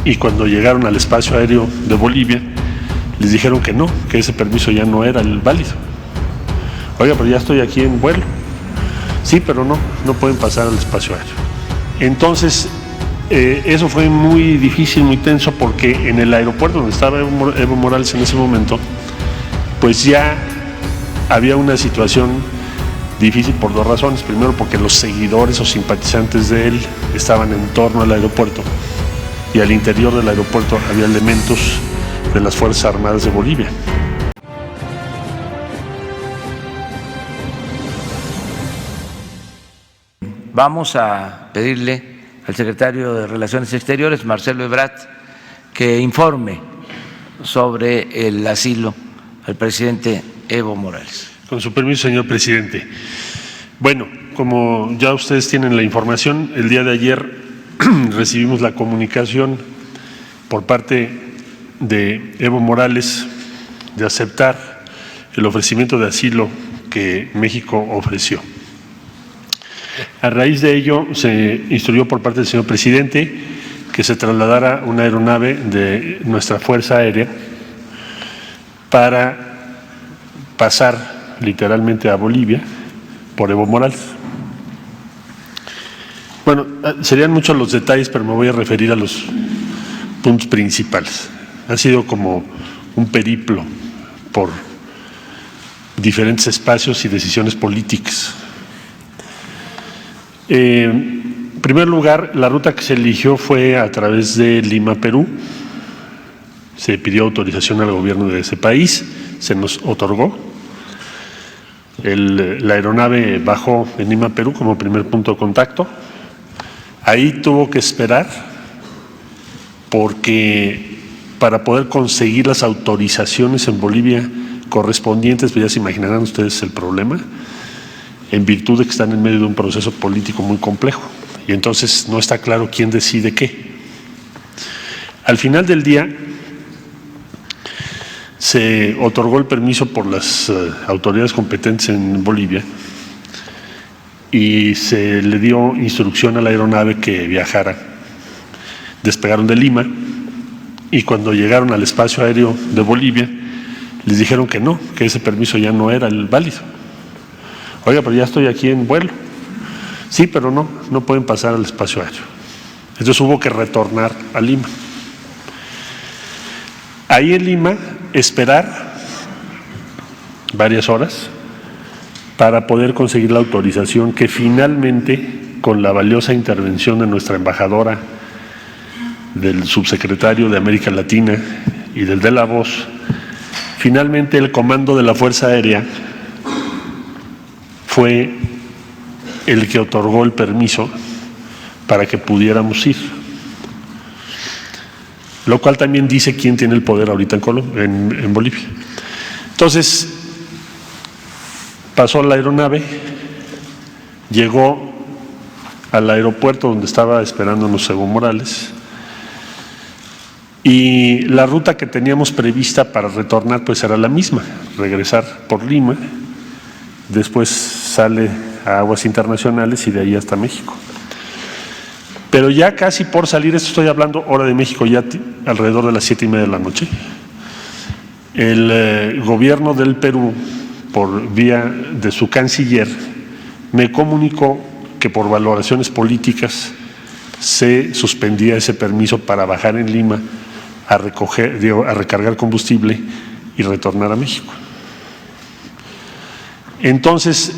y cuando llegaron al espacio aéreo de Bolivia, les dijeron que no, que ese permiso ya no era el válido. Oiga, pero ya estoy aquí en vuelo. Sí, pero no pueden pasar al espacio aéreo. Entonces, eso fue muy difícil, muy tenso, porque en el aeropuerto donde estaba Evo Morales en ese momento, pues ya había una situación difícil por dos razones. Primero, porque los seguidores o simpatizantes de él estaban en torno al aeropuerto, y al interior del aeropuerto había elementos de las Fuerzas Armadas de Bolivia. Vamos a pedirle al secretario de Relaciones Exteriores, Marcelo Ebrard, que informe sobre el asilo al presidente Evo Morales. Con su permiso, señor presidente. Bueno, como ya ustedes tienen la información, el día de ayer recibimos la comunicación por parte de Evo Morales de aceptar el ofrecimiento de asilo que México ofreció. A raíz de ello, se instruyó por parte del señor presidente que se trasladara una aeronave de nuestra Fuerza Aérea para pasar literalmente a Bolivia por Evo Morales. Bueno, serían muchos los detalles, pero me voy a referir a los puntos principales. Ha sido como un periplo por diferentes espacios y decisiones políticas. En primer lugar, la ruta que se eligió fue a través de Lima, Perú. Se pidió autorización al gobierno de ese país, se nos otorgó. La aeronave bajó en Lima, Perú, como primer punto de contacto. Ahí tuvo que esperar porque para poder conseguir las autorizaciones en Bolivia correspondientes, pues ya se imaginarán ustedes el problema, en virtud de que están en medio de un proceso político muy complejo y entonces no está claro quién decide qué. Al final del día se otorgó el permiso por las autoridades competentes en Bolivia y se le dio instrucción a la aeronave que viajara. Despegaron de Lima y cuando llegaron al espacio aéreo de Bolivia les dijeron que no, que ese permiso ya no era el válido. Oiga, pero ya estoy aquí en vuelo. Sí, pero no pueden pasar al espacio aéreo. Entonces hubo que retornar a Lima. Ahí en Lima esperar varias horas para poder conseguir la autorización que finalmente, con la valiosa intervención de nuestra embajadora, del subsecretario de América Latina y del de la Voz, finalmente el comando de la Fuerza Aérea fue el que otorgó el permiso para que pudiéramos ir. Lo cual también dice quién tiene el poder ahorita en Bolivia. Entonces, pasó la aeronave, llegó al aeropuerto donde estaba esperándonos Evo Morales y la ruta que teníamos prevista para retornar pues era la misma, regresar por Lima, después sale a aguas internacionales y de ahí hasta México. Pero ya casi por salir, esto estoy hablando hora de México, ya alrededor de las 7:30 de la noche, el gobierno del Perú, por vía de su canciller, me comunicó que por valoraciones políticas se suspendía ese permiso para bajar en Lima a recargar combustible y retornar a México. Entonces,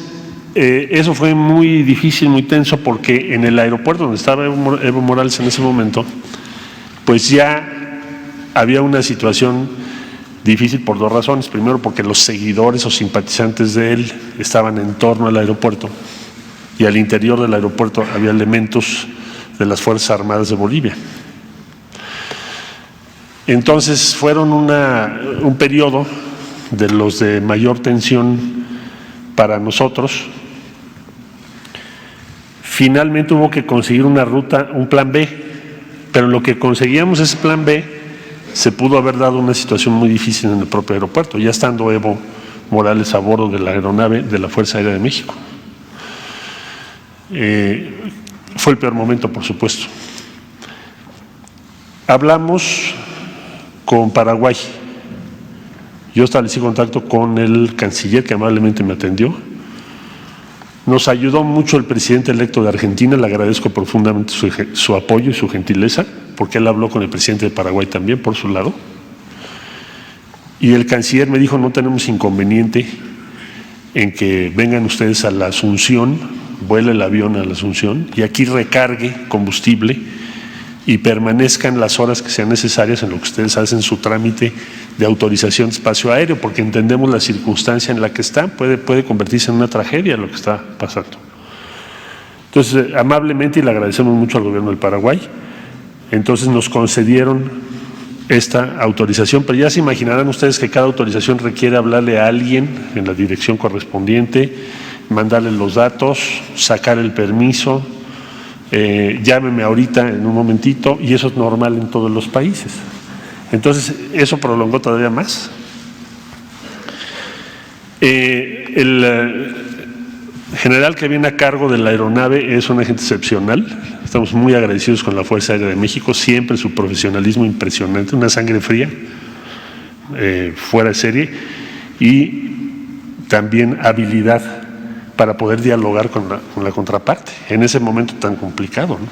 eso fue muy difícil, muy tenso, porque en el aeropuerto donde estaba Evo Morales en ese momento, pues ya había una situación difícil por dos razones. Primero, porque los seguidores o simpatizantes de él estaban en torno al aeropuerto y al interior del aeropuerto había elementos de las Fuerzas Armadas de Bolivia. Entonces fueron un periodo de los de mayor tensión para nosotros. Finalmente hubo que conseguir una ruta, un plan B, pero lo que conseguíamos ese plan B se pudo haber dado una situación muy difícil en el propio aeropuerto, ya estando Evo Morales a bordo de la aeronave de la Fuerza Aérea de México. Fue el peor momento, por supuesto. Hablamos con Paraguay. Yo establecí contacto con el canciller, que amablemente me atendió. Nos ayudó mucho el presidente electo de Argentina, le agradezco profundamente su apoyo y su gentileza, porque él habló con el presidente de Paraguay también, por su lado. Y el canciller me dijo, no tenemos inconveniente en que vengan ustedes a la Asunción, vuele el avión a la Asunción y aquí recargue combustible y permanezcan las horas que sean necesarias en lo que ustedes hacen su trámite de autorización de espacio aéreo, porque entendemos la circunstancia en la que está, puede convertirse en una tragedia lo que está pasando. Entonces, amablemente, y le agradecemos mucho al gobierno del Paraguay, entonces nos concedieron esta autorización, pero ya se imaginarán ustedes que cada autorización requiere hablarle a alguien en la dirección correspondiente, mandarle los datos, sacar el permiso, llámeme ahorita en un momentito, y eso es normal en todos los países. Entonces, eso prolongó todavía más. El general que viene a cargo de la aeronave es un agente excepcional. Estamos muy agradecidos con la Fuerza Aérea de México, siempre su profesionalismo impresionante, una sangre fría, fuera de serie, y también habilidad para poder dialogar con la contraparte en ese momento tan complicado, ¿no?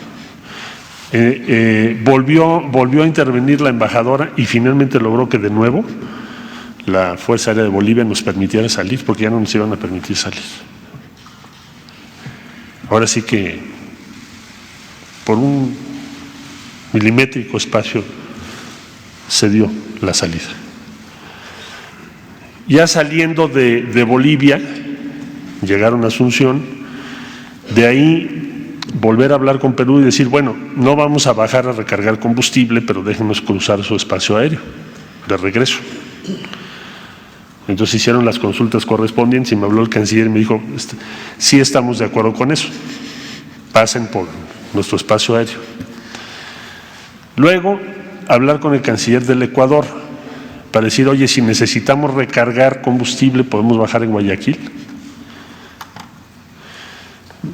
Volvió a intervenir la embajadora y finalmente logró que de nuevo la Fuerza Aérea de Bolivia nos permitiera salir, porque ya no nos iban a permitir salir. Ahora sí que por un milimétrico espacio se dio la salida. Ya saliendo de Bolivia, llegaron a Asunción, de ahí volver a hablar con Perú y decir, bueno, no vamos a bajar a recargar combustible, pero déjenos cruzar su espacio aéreo de regreso. Entonces hicieron las consultas correspondientes y me habló el canciller y me dijo, sí estamos de acuerdo con eso, pasen por nuestro espacio aéreo. Luego, hablar con el canciller del Ecuador para decir, oye, si necesitamos recargar combustible, ¿podemos bajar en Guayaquil?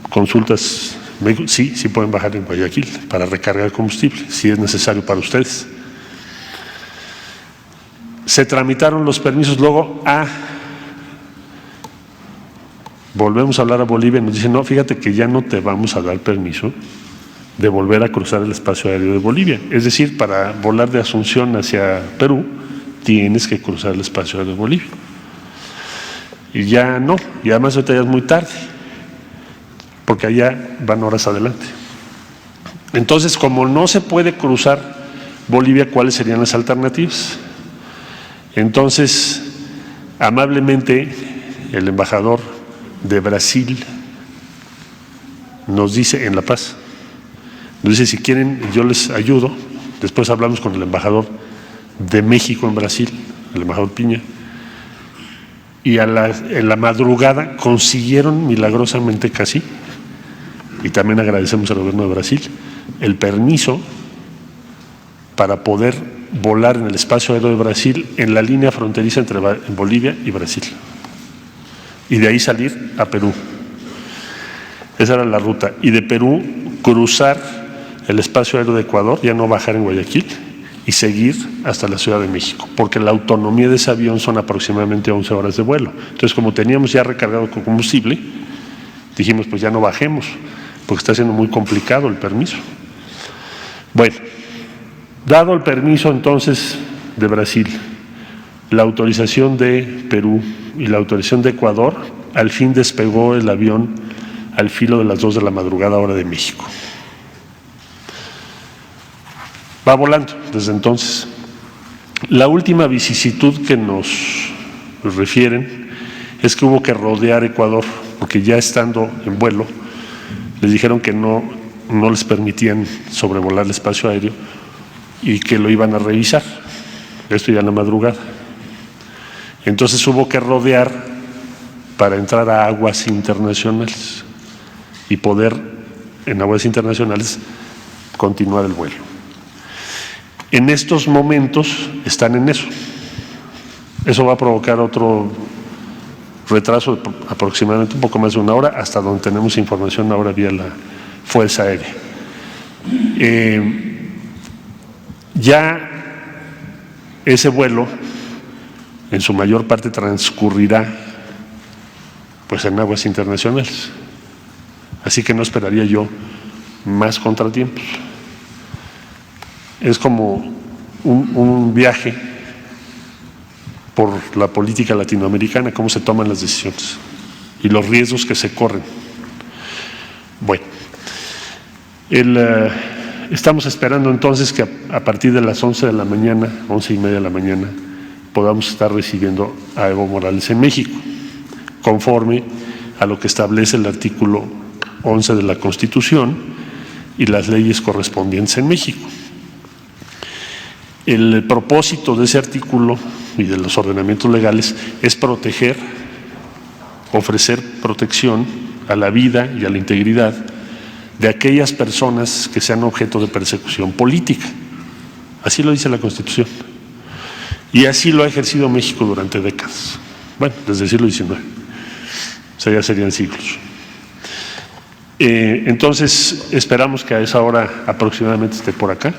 Consultas, me dijo, sí pueden bajar en Guayaquil para recargar combustible, si es necesario para ustedes. Se tramitaron los permisos, luego volvemos a hablar a Bolivia y nos dicen, no, fíjate que ya no te vamos a dar permiso de volver a cruzar el espacio aéreo de Bolivia. Es decir, para volar de Asunción hacia Perú, tienes que cruzar el espacio aéreo de Bolivia. Y ya no, y además ahorita ya es muy tarde, porque allá van horas adelante. Entonces, como no se puede cruzar Bolivia, ¿cuáles serían las alternativas? Entonces, amablemente, el embajador de Brasil nos dice, en La Paz, nos dice, si quieren, yo les ayudo. Después hablamos con el embajador de México en Brasil, el embajador Piña, y en la madrugada consiguieron milagrosamente casi, y también agradecemos al gobierno de Brasil, el permiso para poder volar en el espacio aéreo de Brasil en la línea fronteriza entre Bolivia y Brasil, y de ahí salir a Perú. Esa era la ruta, y de Perú cruzar el espacio aéreo de Ecuador, ya no bajar en Guayaquil, y seguir hasta la Ciudad de México, porque la autonomía de ese avión son aproximadamente 11 horas de vuelo. Entonces, como teníamos ya recargado con combustible, dijimos, pues ya no bajemos, porque está siendo muy complicado el permiso. Bueno, dado el permiso entonces de Brasil, la autorización de Perú y la autorización de Ecuador, al fin despegó el avión al filo de las 2 de la madrugada, hora de México. Va volando desde entonces. La última vicisitud que nos refieren es que hubo que rodear Ecuador, porque ya estando en vuelo, les dijeron que no les permitían sobrevolar el espacio aéreo y que lo iban a revisar. Esto ya en la madrugada. Entonces hubo que rodear para entrar a aguas internacionales y poder, en aguas internacionales, continuar el vuelo. En estos momentos están en eso. Eso va a provocar otro retraso de aproximadamente un poco más de 1 hora, hasta donde tenemos información ahora vía la Fuerza Aérea. Ya ese vuelo en su mayor parte transcurrirá pues en aguas internacionales, así que no esperaría yo más contratiempos. Es como un viaje por la política latinoamericana, cómo se toman las decisiones y los riesgos que se corren. Bueno, estamos esperando entonces que a partir de las 11 de la mañana, 11:30 de la mañana, podamos estar recibiendo a Evo Morales en México, conforme a lo que establece el artículo 11 de la Constitución y las leyes correspondientes en México. El propósito de ese artículo y de los ordenamientos legales es proteger, ofrecer protección a la vida y a la integridad de aquellas personas que sean objeto de persecución política. Así lo dice la Constitución. Y así lo ha ejercido México durante décadas. Bueno, desde el siglo XIX. O sea, ya serían siglos. Entonces, esperamos que a esa hora aproximadamente esté por acá.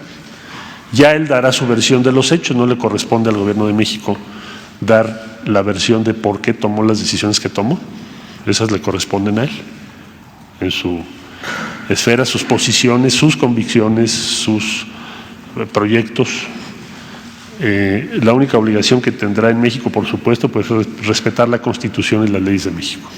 Ya él dará su versión de los hechos, no le corresponde al Gobierno de México dar la versión de por qué tomó las decisiones que tomó. Esas le corresponden a él, en su esfera, sus posiciones, sus convicciones, sus proyectos. La única obligación que tendrá en México, por supuesto, pues es respetar la Constitución y las leyes de México.